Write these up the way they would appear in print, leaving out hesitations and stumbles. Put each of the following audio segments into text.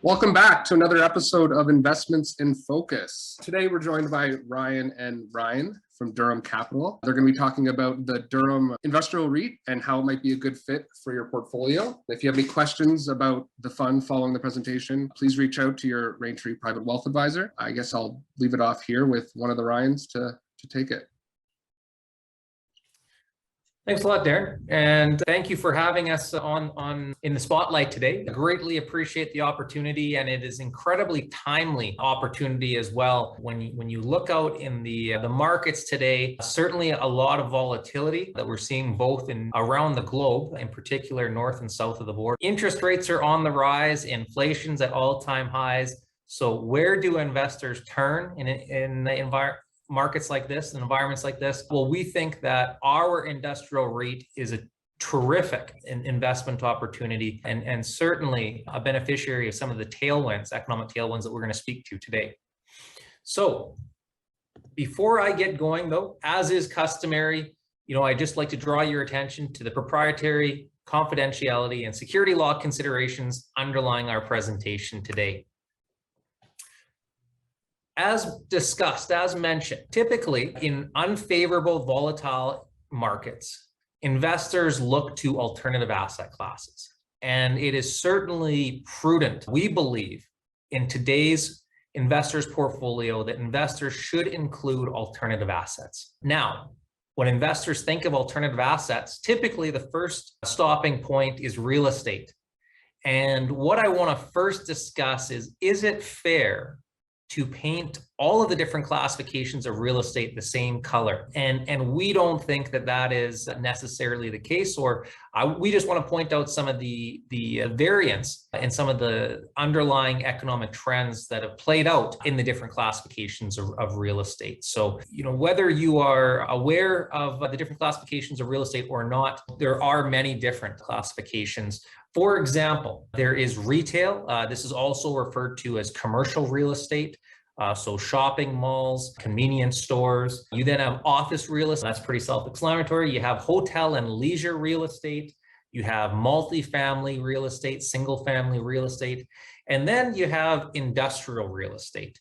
Welcome back to another episode of Investments in Focus. Today we're joined by Ryan and Ryan from Durum Capital. They're going to be talking about the Durum Industrial REIT and how it might be a good fit for your portfolio. If you have any questions about the fund following the presentation, please reach out to your Raintree Private Wealth Advisor. I guess I'll leave it off here with one of the Ryans to take it. Thanks a lot, Darren, and thank you for having us on in the spotlight today. I greatly appreciate the opportunity, and it is incredibly timely opportunity as well. When you look out in the markets today, certainly a lot of volatility that we're seeing both around the globe, in particular north and south of the border. Interest rates are on the rise, inflation's at all-time highs. So where do investors turn in the markets like this and environments like this? Well, we think that our industrial REIT is a terrific investment opportunity and certainly a beneficiary of some of the tailwinds, economic tailwinds that we're going to speak to today. So before I get going though, as is customary, I just like to draw your attention to the proprietary, confidentiality, and security law considerations underlying our presentation today. As discussed, as mentioned, typically in unfavorable volatile markets, investors look to alternative asset classes. And it is certainly prudent, we believe, in today's investors' portfolio that investors should include alternative assets. Now, when investors think of alternative assets, typically the first stopping point is real estate. And what I want to first discuss is it fair to paint all of the different classifications of real estate the same color? And we don't think that is necessarily the case, or we just want to point out some of the variance and some of the underlying economic trends that have played out in the different classifications of real estate. So, whether you are aware of the different classifications of real estate or not, there are many different classifications. For example, there is retail. This is also referred to as commercial real estate. So shopping malls, convenience stores. You then have office real estate. That's pretty self-explanatory. You have hotel and leisure real estate. You have multifamily real estate, single family real estate. And then you have industrial real estate.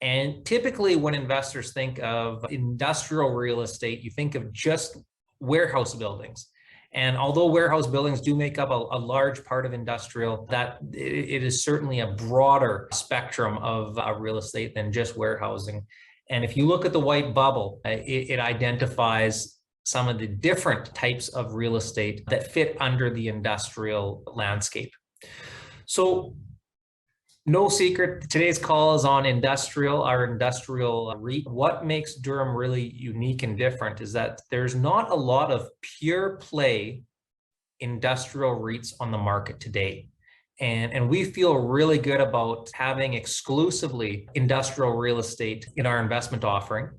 And typically when investors think of industrial real estate, you think of just warehouse buildings. And although warehouse buildings do make up a large part of industrial, that it is certainly a broader spectrum of real estate than just warehousing. And if you look at the white bubble, it identifies some of the different types of real estate that fit under the industrial landscape. So no secret, today's call is on our industrial REIT. What makes Durum really unique and different is that there's not a lot of pure play industrial REITs on the market today. And we feel really good about having exclusively industrial real estate in our investment offering.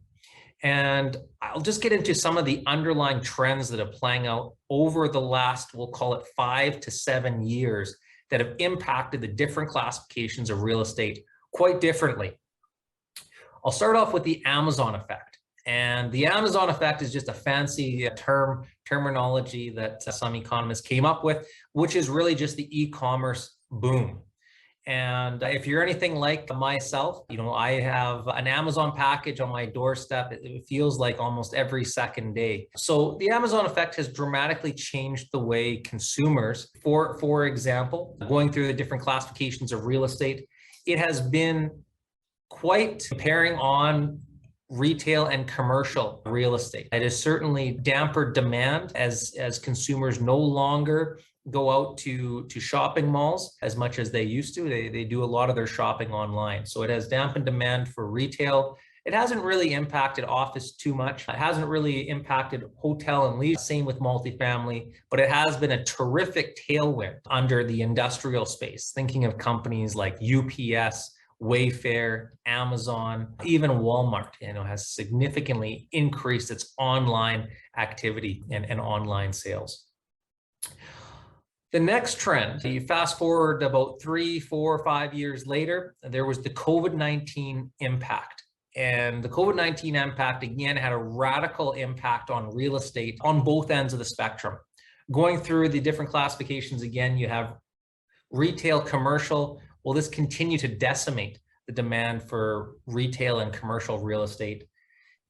And I'll just get into some of the underlying trends that are playing out over the last, we'll call it 5 to 7 years, that have impacted the different classifications of real estate quite differently. I'll start off with the Amazon effect. And the Amazon effect is just a fancy terminology that some economists came up with, which is really just the e-commerce boom. And if you're anything like myself, I have an Amazon package on my doorstep. It feels like almost every second day. So the Amazon effect has dramatically changed the way consumers, for example, going through the different classifications of real estate, it has been quite bearing on retail and commercial real estate. It has certainly dampened demand as consumers no longer go out to shopping malls as much as they used to. They do a lot of their shopping online. So it has dampened demand for retail. It hasn't really impacted office too much. It hasn't really impacted hotel and leisure, same with multifamily, but it has been a terrific tailwind under the industrial space. Thinking of companies like UPS, Wayfair, Amazon, even Walmart, has significantly increased its online activity and online sales. The next trend, you fast forward about 3, 4, 5 years later, there was the COVID-19 impact. And the COVID-19 impact, again, had a radical impact on real estate on both ends of the spectrum. Going through the different classifications, again, you have retail, commercial. will this continue to decimate the demand for retail and commercial real estate?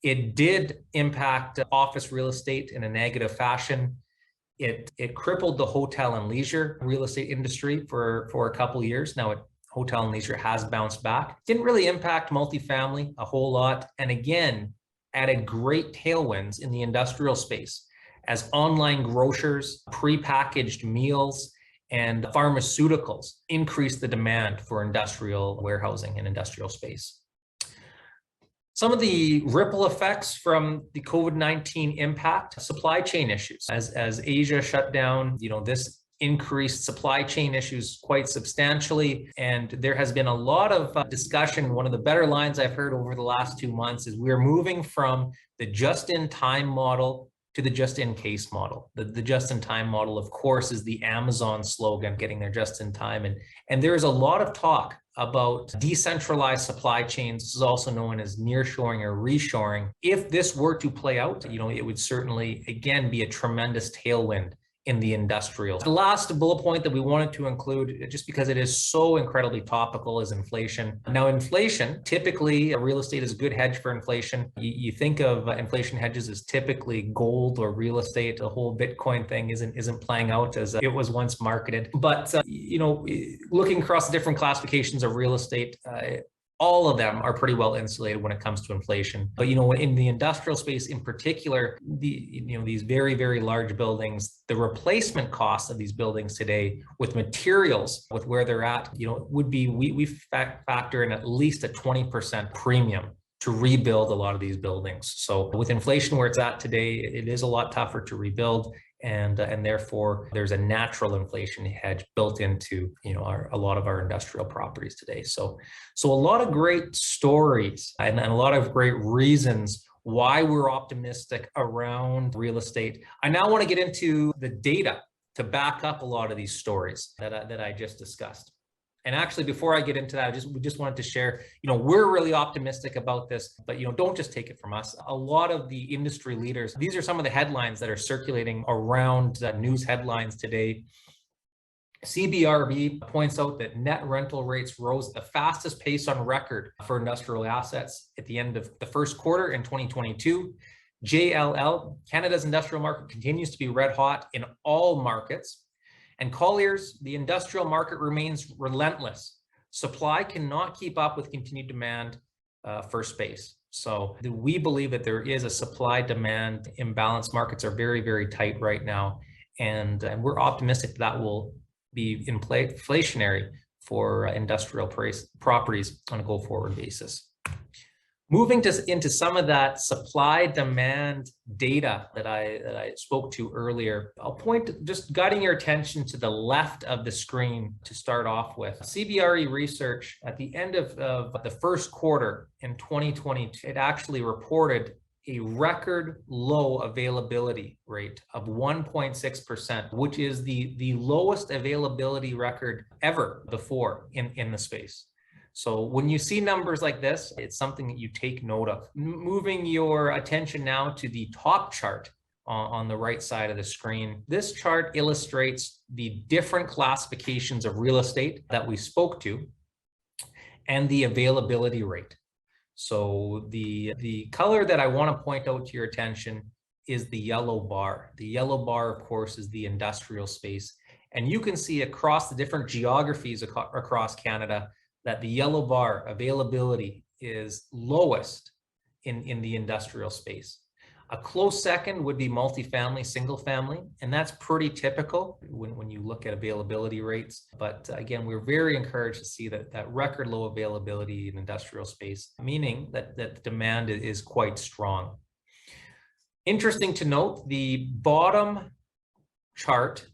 It did impact office real estate in a negative fashion. It crippled the hotel and leisure real estate industry for a couple of years. Now, hotel and leisure has bounced back. Didn't really impact multifamily a whole lot. And again, added great tailwinds in the industrial space as online grocers, prepackaged meals, and pharmaceuticals increased the demand for industrial warehousing and industrial space. Some of the ripple effects from the COVID-19 impact, supply chain issues. As Asia shut down, this increased supply chain issues quite substantially. And there has been a lot of discussion. One of the better lines I've heard over the last 2 months is we're moving from the just-in-time model to the just-in-case model. The just-in-time model, of course, is the Amazon slogan, getting there just in time. And there is a lot of talk about decentralized supply chains. This is also known as nearshoring or reshoring. If this were to play out, it would certainly, again, be a tremendous tailwind in the industrial. The last bullet point that we wanted to include, just because it is so incredibly topical, is inflation. Now, inflation, typically real estate is a good hedge for inflation. You think of inflation hedges as typically gold or real estate. The whole Bitcoin thing isn't playing out as it was once marketed. But looking across the different classifications of real estate, all of them are pretty well insulated when it comes to inflation. But in the industrial space in particular, these very, very large buildings, the replacement costs of these buildings today with materials, with where they're at, would be, we factor in at least a 20% premium to rebuild a lot of these buildings. So with inflation where it's at today, it is a lot tougher to rebuild. And therefore, there's a natural inflation hedge built into a lot of our industrial properties today. So a lot of great stories and a lot of great reasons why we're optimistic around real estate. I now want to get into the data to back up a lot of these stories that I just discussed. And actually, before I get into that, we just wanted to share, we're really optimistic about this, but don't just take it from us. A lot of the industry leaders, these are some of the headlines that are circulating around news headlines today. CBRE points out that net rental rates rose at the fastest pace on record for industrial assets at the end of the first quarter in 2022. JLL, Canada's industrial market, continues to be red hot in all markets. And Colliers, the industrial market remains relentless. Supply cannot keep up with continued demand for space. So we believe that there is a supply-demand imbalance. Markets are very, very tight right now. And we're optimistic that will be inflationary for industrial properties on a go-forward basis. Moving into some of that supply-demand data that I spoke to earlier, I'll point, just guiding your attention to the left of the screen to start off with. CBRE research at the end of the first quarter in 2022, it actually reported a record low availability rate of 1.6%, which is the lowest availability record ever before in the space. So when you see numbers like this, it's something that you take note of. Moving your attention now to the top chart on the right side of the screen. This chart illustrates the different classifications of real estate that we spoke to and the availability rate. So the color that I want to point out to your attention is the yellow bar. The yellow bar, of course, is the industrial space. And you can see across the different geographies across Canada that the yellow bar availability is lowest in the industrial space. A close second would be multifamily, single family, and that's pretty typical when you look at availability rates. But again, we're very encouraged to see that record low availability in industrial space, meaning that demand is quite strong. Interesting to note, the bottom chart,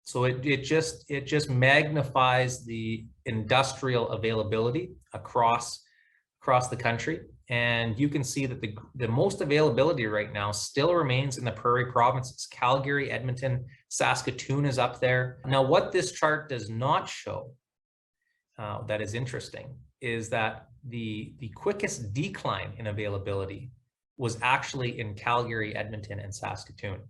so it just magnifies the industrial availability across the country. And you can see that the most availability right now still remains in the prairie provinces. Calgary, Edmonton, Saskatoon is up there. Now, what this chart does not show, that is interesting, is that the quickest decline in availability was actually in Calgary, Edmonton, and Saskatoon.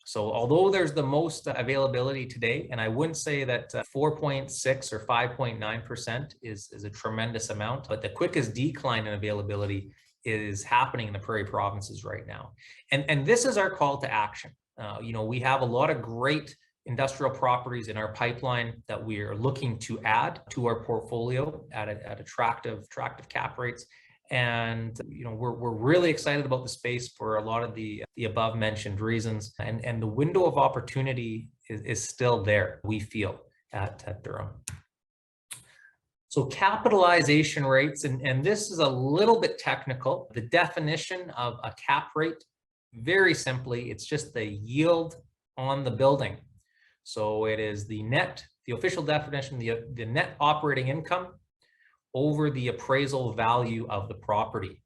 So although there's the most availability today, and I wouldn't say that 4.6 or 5.9% is a tremendous amount, but the quickest decline in availability is happening in the prairie provinces right now. And this is our call to action. We have a lot of great industrial properties in our pipeline that we are looking to add to our portfolio at attractive cap rates. And we're really excited about the space for a lot of the above mentioned reasons, and the window of opportunity is still there, we feel, at Durum. So capitalization rates, and this is a little bit technical. The definition of a cap rate, very simply, it's just the yield on the building. So it is the official definition, the net operating income over the appraisal value of the property.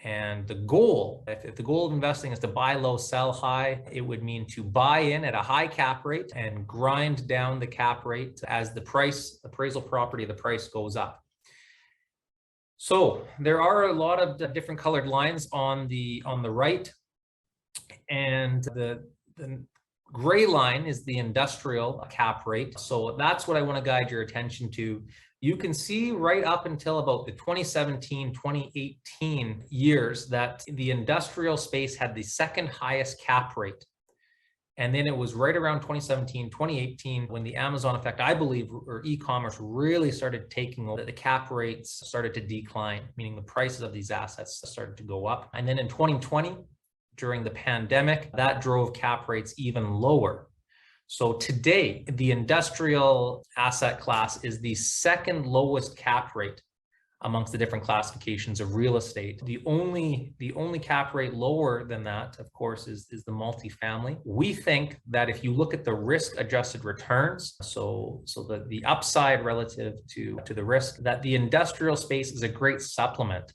And the goal, if the goal of investing is to buy low, sell high, it would mean to buy in at a high cap rate and grind down the cap rate as the appraisal property, the price goes up. So there are a lot of different colored lines on the right, and the gray line is the industrial cap rate. So that's what I want to guide your attention to. You can see right up until about the 2017, 2018 years that the industrial space had the second highest cap rate. And then it was right around 2017, 2018 when the Amazon effect, I believe, or e-commerce really started taking over. The cap rates started to decline, meaning the prices of these assets started to go up. And then in 2020, during the pandemic, that drove cap rates even lower. So today, the industrial asset class is the second lowest cap rate amongst the different classifications of real estate. The only cap rate lower than that, of course, is the multifamily. We think that if you look at the risk-adjusted returns, so the upside relative to the risk, that the industrial space is a great supplement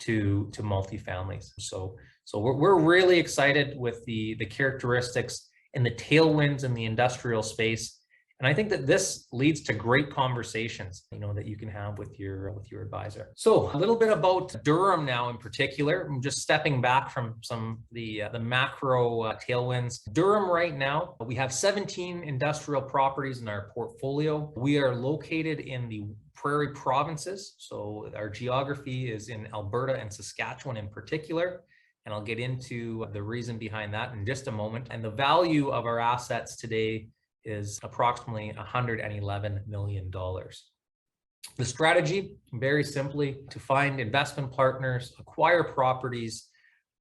to multifamilies. So we're really excited with the characteristics and the tailwinds in the industrial space. And I think that this leads to great conversations, that you can have with your advisor. So a little bit about Durum now in particular. I'm just stepping back from some of the macro tailwinds. Durum right now, we have 17 industrial properties in our portfolio. We are located in the prairie provinces. So our geography is in Alberta and Saskatchewan in particular. And I'll get into the reason behind that in just a moment. And the value of our assets today is approximately $111 million. The strategy, very simply, to find investment partners, acquire properties,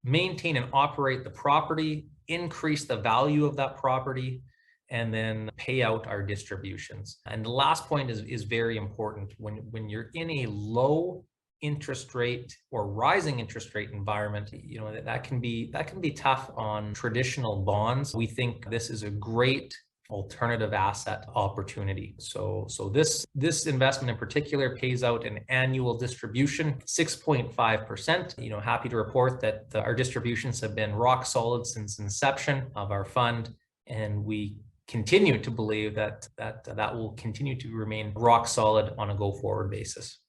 maintain and operate the property, increase the value of that property, and then pay out our distributions. And the last point is very important. When you're in a low interest rate or rising interest rate environment, that can be tough on traditional bonds. We think this is a great alternative asset opportunity. So this investment in particular pays out an annual distribution, 6.5%. Happy to report that our distributions have been rock solid since inception of our fund, and we continue to believe that will continue to remain rock solid on a go-forward basis.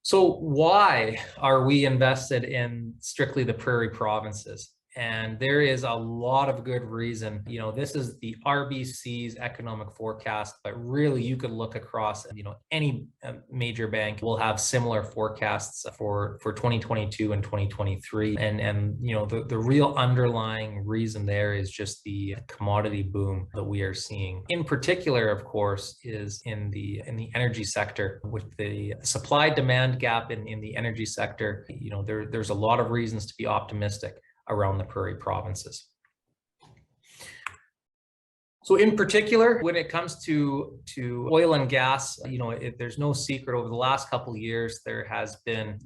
So why are we invested in strictly the prairie provinces? And there is a lot of good reason. This is the RBC's economic forecast, but really you could look across, any major bank will have similar forecasts for 2022 and 2023. And the real underlying reason there is just the commodity boom that we are seeing. In particular, of course, is in the energy sector. With the supply demand gap in the energy sector, there's a lot of reasons to be optimistic around the prairie provinces. So in particular, when it comes to oil and gas, there's no secret over the last couple of years, there has been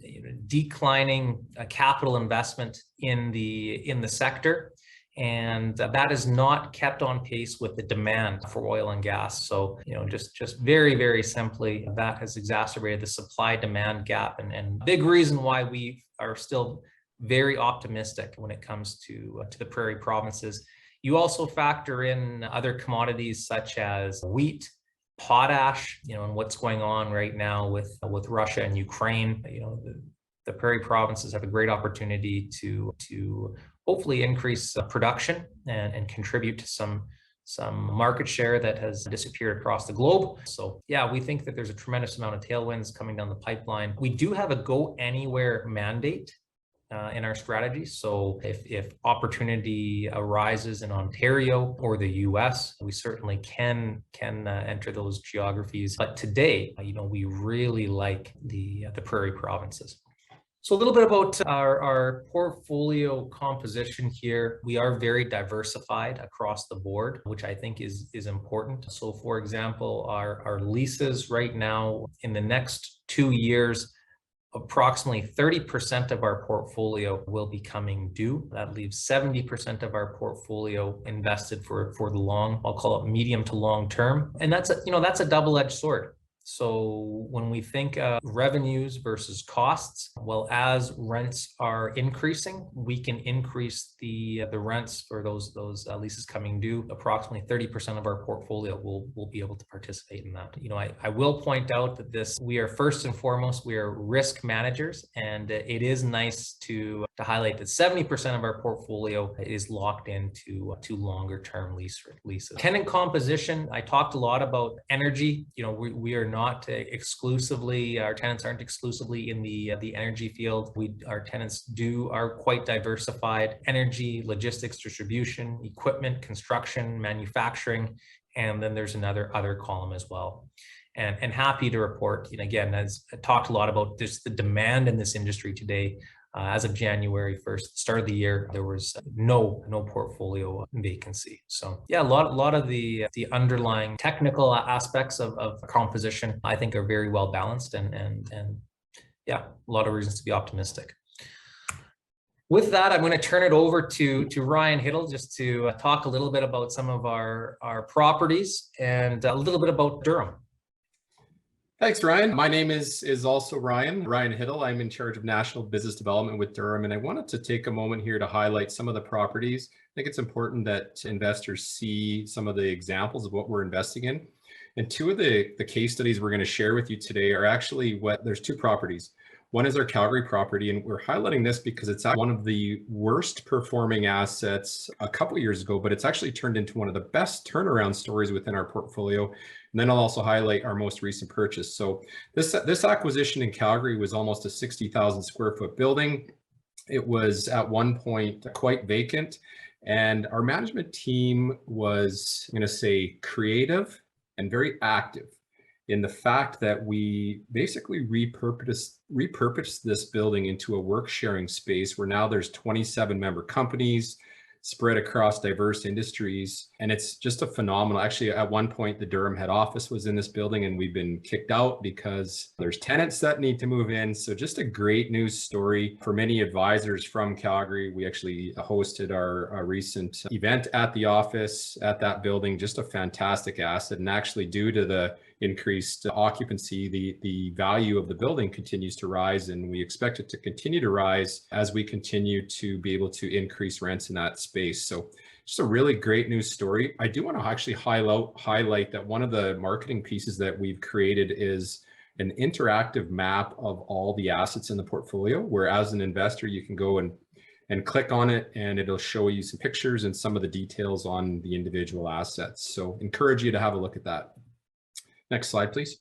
declining capital investment in the sector. And that is not kept on pace with the demand for oil and gas. So, just very, very simply, that has exacerbated the supply demand gap, and big reason why we are still very optimistic when it comes to the prairie provinces. You also factor in other commodities such as wheat, potash, and what's going on right now with Russia and Ukraine. the Prairie provinces have a great opportunity to hopefully increase production and contribute to some market share that has disappeared across the globe. So yeah, we think that there's a tremendous amount of tailwinds coming down the pipeline. We do have a go anywhere mandate in our strategy. So if opportunity arises in Ontario or the US, we certainly can enter those geographies. But today, we really like the Prairie provinces. So a little bit about our portfolio composition here. We are very diversified across the board, which I think is important. So for example, our leases right now in the next 2 years, approximately 30% of our portfolio will be coming due. That leaves 70% of our portfolio invested for the long, I'll call it medium to long term. And that's a double-edged sword. So when we think of revenues versus costs, well, as rents are increasing, we can increase the rents for those leases coming due. Approximately 30% of our portfolio will be able to participate in that. I will point out that we are first and foremost, we are risk managers, and it is nice to highlight that 70% of our portfolio is locked into longer term leases. Tenant composition, I talked a lot about energy. We are not our tenants aren't exclusively in the energy field. Our tenants are quite diversified: energy, logistics, distribution, equipment, construction, manufacturing, and then there's other column as well. And happy to report, again, as I talked a lot about just the demand in this industry today. As of January 1st, start of the year, there was no portfolio vacancy. So yeah, a lot of the underlying technical aspects of composition, I think, are very well balanced, and yeah, a lot of reasons to be optimistic. With that, I'm going to turn it over to Ryan Hiddle just to talk a little bit about some of our properties and a little bit about Durham. Thanks, Ryan. My name is also Ryan Hiddle. I'm in charge of national business development with Durham, and I wanted to take a moment here to highlight some of the properties. I think it's important that investors see some of the examples of what we're investing in. And two of the case studies we're going to share with you today are actually there's two properties. One is our Calgary property, and we're highlighting this because it's one of the worst performing assets a couple of years ago, but it's actually turned into one of the best turnaround stories within our portfolio. And then I'll also highlight our most recent purchase. So this acquisition in Calgary was almost a 60,000 square foot building. It was at one point quite vacant, and our management team was, I'm going to say, creative and very active in the fact that we basically repurposed this building into a work sharing space where now there's 27 member companies spread across diverse industries. And it's just a phenomenal. Actually, at one point, the Durham head office was in this building, and we've been kicked out because there's tenants that need to move in. So just a great news story for many advisors from Calgary. We actually hosted our recent event at the office at that building. Just a fantastic asset. And actually, due to the increased occupancy, the value of the building continues to rise, and we expect it to continue to rise as we continue to be able to increase rents in that space. So just a really great news story. I do want to actually highlight that one of the marketing pieces that we've created is an interactive map of all the assets in the portfolio, where as an investor, you can go and click on it, and it'll show you some pictures and some of the details on the individual assets. So encourage you to have a look at that. Next slide, please.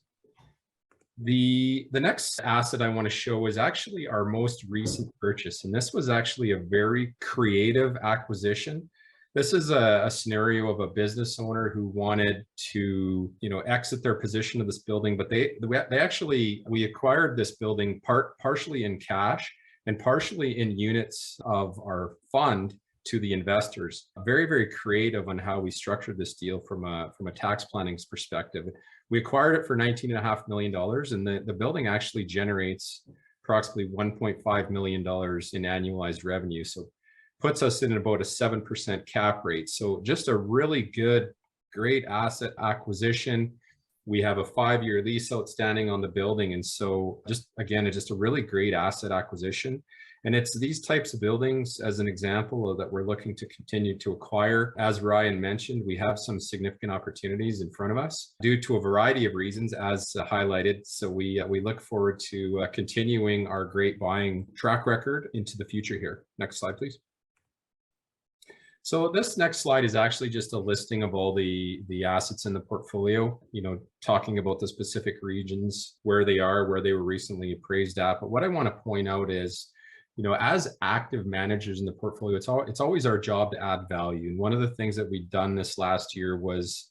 The next asset I want to show is actually our most recent purchase, and this was actually a very creative acquisition. This is a scenario of a business owner who wanted to, exit their position of this building, but we acquired this building partially in cash and partially in units of our fund to the investors. Very, very creative on how we structured this deal from a tax planning perspective. We acquired it for $19.5 million, and the building actually generates approximately $1.5 million in annualized revenue. So puts us in about a 7% cap rate. So just a really great asset acquisition. We have a 5-year lease outstanding on the building. And so just a really great asset acquisition. And it's these types of buildings, as an example, that we're looking to continue to acquire. As Ryan mentioned, we have some significant opportunities in front of us due to a variety of reasons, as highlighted. So we look forward to continuing our great buying track record into the future here. Next slide, please. So this next slide is actually just a listing of all the assets in the portfolio, talking about the specific regions, where they are, where they were recently appraised at. But what I want to point out is, as active managers in the portfolio, it's always our job to add value. And one of the things that we've done this last year was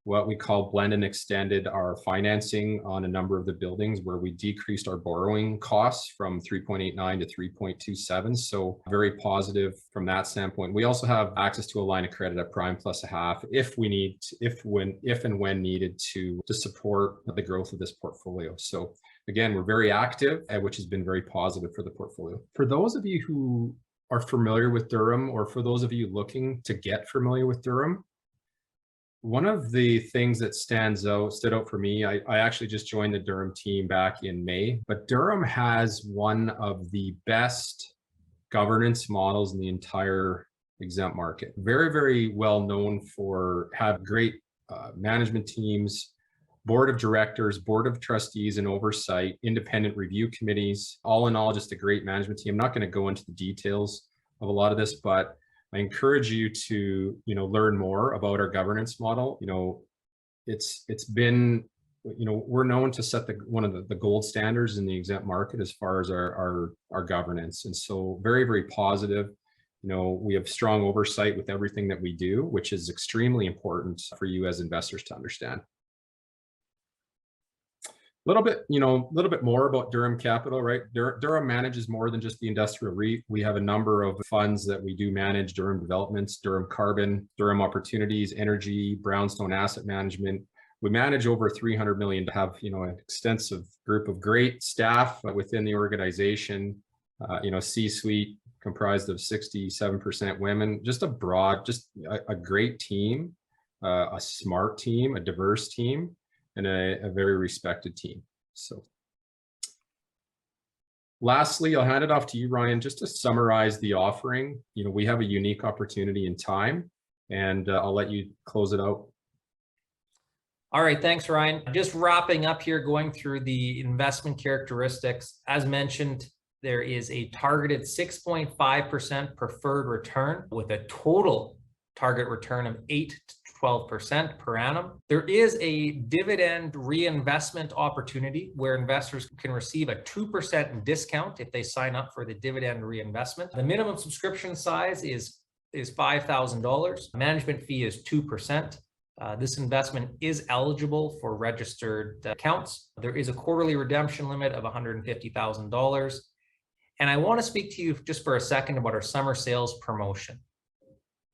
what we call blend and extended our financing on a number of the buildings, where we decreased our borrowing costs from 3.89 to 3.27. So very positive from that standpoint. We also have access to a line of credit at prime plus a half if and when needed to support the growth of this portfolio. So again, we're very active, which has been very positive for the portfolio. For those of you who are familiar with Durum, or for those of you looking to get familiar with Durum, one of the things that stood out for me, I actually just joined the Durum team back in May, but Durum has one of the best governance models in the entire exempt market. Very, very well known for have great management teams, board of directors, board of trustees and oversight, independent review committees. All in all, just a great management team. I'm not going to go into the details of a lot of this, but I encourage you to, learn more about our governance model. It's been, we're known to set one of the gold standards in the exempt market as far as our governance. And so very, very positive. We have strong oversight with everything that we do, which is extremely important for you as investors to understand. A little bit more about Durum Capital, right? Durum manages more than just the industrial REIT. We have a number of funds that we do manage: Durum Developments, Durum Carbon, Durum Opportunities, Energy, Brownstone Asset Management. We manage over 300 million to have, an extensive group of great staff within the organization, C-suite comprised of 67% women, just a great team, a smart team, a diverse team, and a very respected team. So lastly, I'll hand it off to you, Ryan, just to summarize the offering. We have a unique opportunity in time, and I'll let you close it out. All right, thanks, Ryan. Just wrapping up here, going through the investment characteristics. As mentioned, there is a targeted 6.5% preferred return with a total target return of 8 to 12% per annum. There is a dividend reinvestment opportunity where investors can receive a 2% discount if they sign up for the dividend reinvestment. The minimum subscription size is $5,000. Management fee is 2%. This investment is eligible for registered accounts. There is a quarterly redemption limit of $150,000. And I want to speak to you just for a second about our summer sales promotion,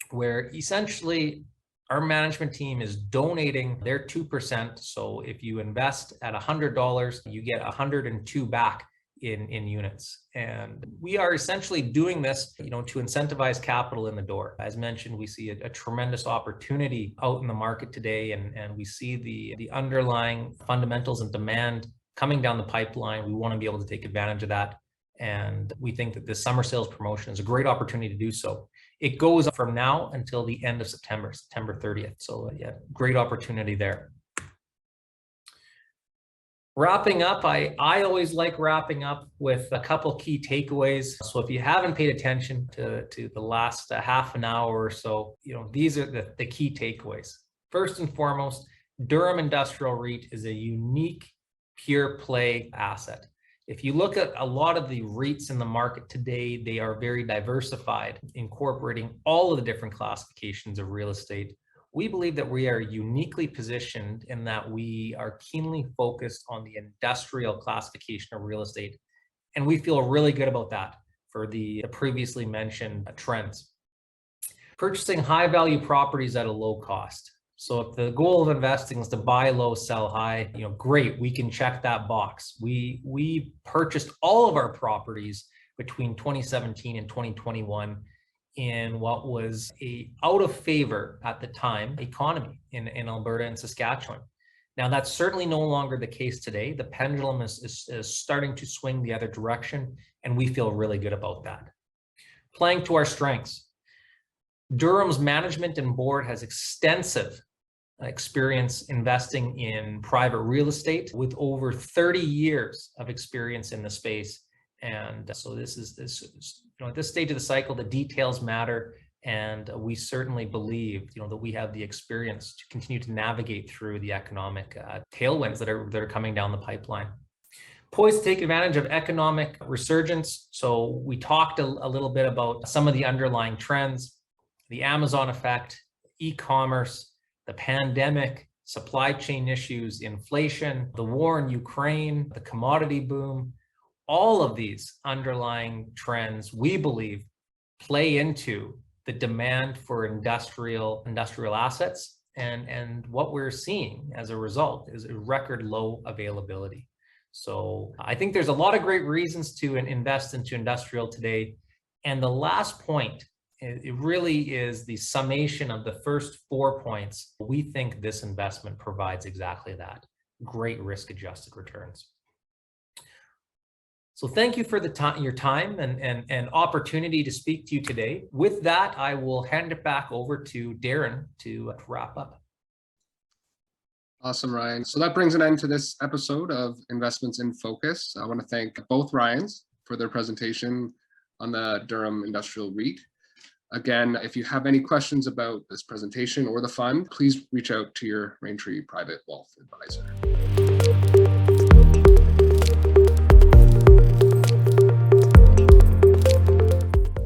where essentially our management team is donating their 2%. So if you invest at $100, you get 102 back in units. And we are essentially doing this, to incentivize capital in the door. As mentioned, we see a tremendous opportunity out in the market today, and we see the underlying fundamentals and demand coming down the pipeline. We want to be able to take advantage of that. And we think that this summer sales promotion is a great opportunity to do so. It goes from now until the end of September 30th. So yeah, great opportunity there. Wrapping up, I always like wrapping up with a couple key takeaways. So if you haven't paid attention to the last half an hour or so, these are the key takeaways. First and foremost, Durum Industrial REIT is a unique pure play asset. If you look at a lot of the REITs in the market today, they are very diversified, incorporating all of the different classifications of real estate. We believe that we are uniquely positioned in that we are keenly focused on the industrial classification of real estate. And we feel really good about that for the previously mentioned trends. Purchasing high value properties at a low cost. So if the goal of investing is to buy low, sell high, great, we can check that box. We purchased all of our properties between 2017 and 2021 in what was a out of favor at the time economy in Alberta and Saskatchewan. Now, that's certainly no longer the case today. The pendulum is starting to swing the other direction, and we feel really good about that. Playing to our strengths. Durum's management and board has extensive experience investing in private real estate with over 30 years of experience in the space. And so at this stage of the cycle, the details matter. And we certainly believe, that we have the experience to continue to navigate through the economic tailwinds that are coming down the pipeline. Poised to take advantage of economic resurgence. So we talked a little bit about some of the underlying trends, the Amazon effect, e-commerce, the pandemic, supply chain issues, inflation, the war in Ukraine, the commodity boom. All of these underlying trends, we believe, play into the demand for industrial assets. And what we're seeing as a result is a record low availability. So I think there's a lot of great reasons to invest into industrial today. And the last point, it really is the summation of the first 4 points. We think this investment provides exactly that, great risk-adjusted returns. So thank you for your time and opportunity to speak to you today. With that, I will hand it back over to Darren to wrap up. Awesome, Ryan. So that brings an end to this episode of Investments in Focus. I want to thank both Ryans for their presentation on the Durum Industrial REIT. Again, if you have any questions about this presentation or the fund, please reach out to your Raintree Private Wealth Advisor.